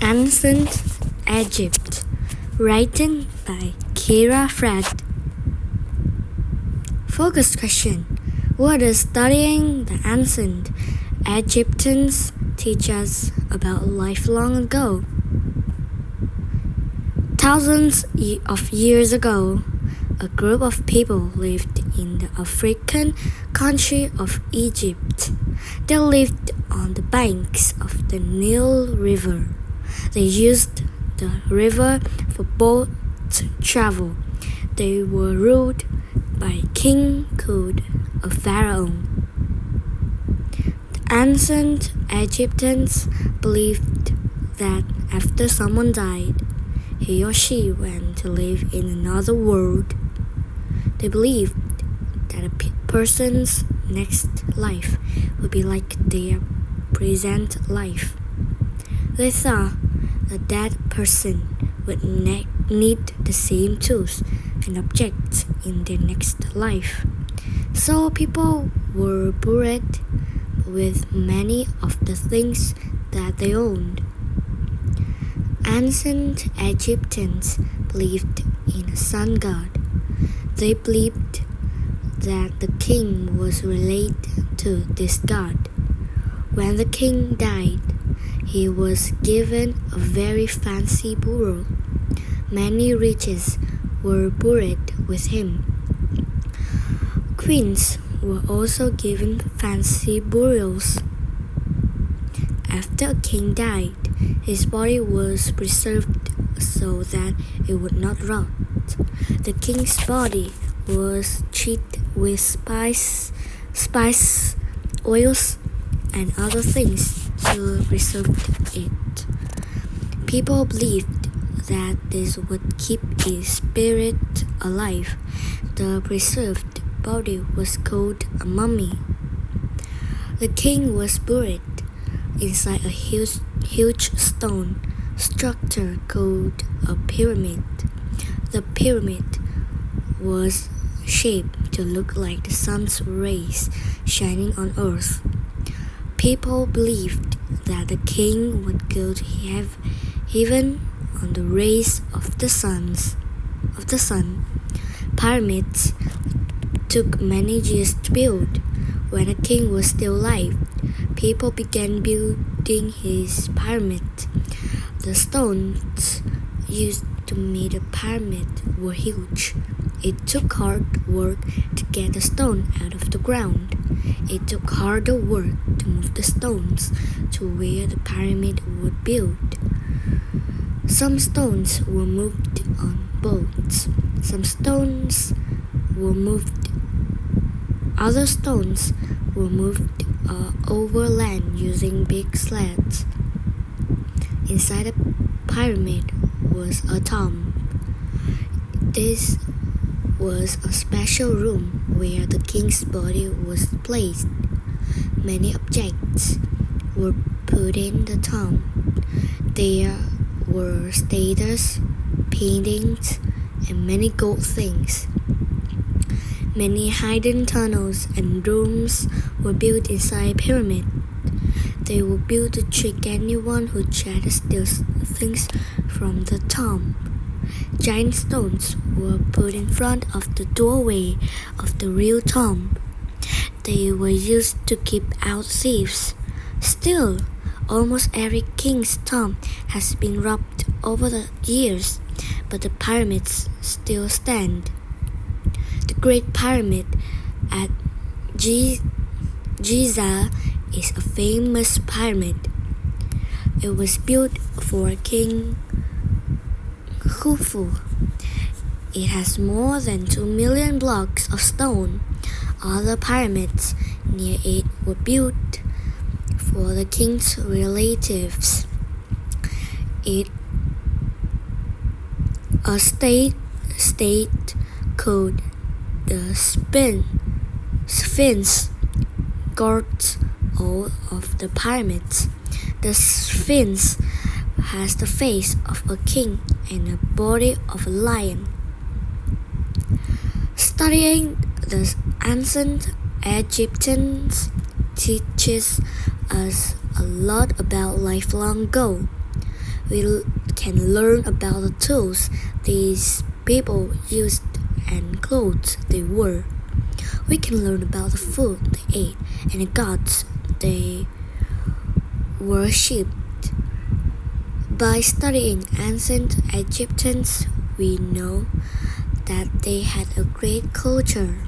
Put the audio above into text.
Ancient Egypt, written by Kira Fred. Focus question: what does studying the ancient Egyptians teach us about life long ago? Thousands of years ago, a group of people lived in the African country of Egypt. They lived on the banks of the Nile River. They used the river for boat travel. They were ruled by King Khufu, a pharaoh. The ancient Egyptians believed that after someone died, he or she went to live in another world. They believed that a person's next life would be like their present life. They thought that that person would need the same tools and objects in their next life. So people were buried with many of the things that they owned. Ancient Egyptians believed in a sun god. They believed that the king was related to this god. When the king died, he was given a very fancy burial. Many riches were buried with him. Queens were also given fancy burials. After a king died, his body was preserved so that it would not rot. The king's body was treated with spice, oils, and other things to preserve it. People believed that this would keep his spirit alive. The preserved body was called a mummy. The king was buried inside a huge stone structure called a pyramid. The pyramid was shaped to look like the sun's rays shining on earth. People believed that the king would go to heaven on the rays of the sun. Pyramids took many years to build. When a king was still alive, people began building his pyramid. The stones used to make the pyramid were huge. It took hard work to get the stone out of the ground. It took harder work to move the stones to where the pyramid would build. Some stones were moved on boats. Other stones were moved over land using big sleds. Inside the pyramid was a tomb. This was a special room where the king's body was placed. Many objects were put in the tomb. There were statues, paintings, and many gold things. Many hidden tunnels and rooms were built inside the pyramid. They were built to trick anyone who tried to steal things from the tomb. Giant stones were put in front of the doorway of the real tomb. They were used to keep out thieves. Still, almost every king's tomb has been robbed over the years, but the pyramids still stand. The Great Pyramid at Giza is a famous pyramid. It was built for King Khufu. It has more than 2 million blocks of stone. Other pyramids near it were built for the king's relatives. A state called the Sphinx guards all of the pyramids. The Sphinx has the face of a king and the body of a lion. Studying the ancient Egyptians teaches us a lot about life long ago. We can learn about the tools these people used and clothes they wore. We can learn about the food they ate and the gods they worshipped. By studying ancient Egyptians, we know that they had a great culture.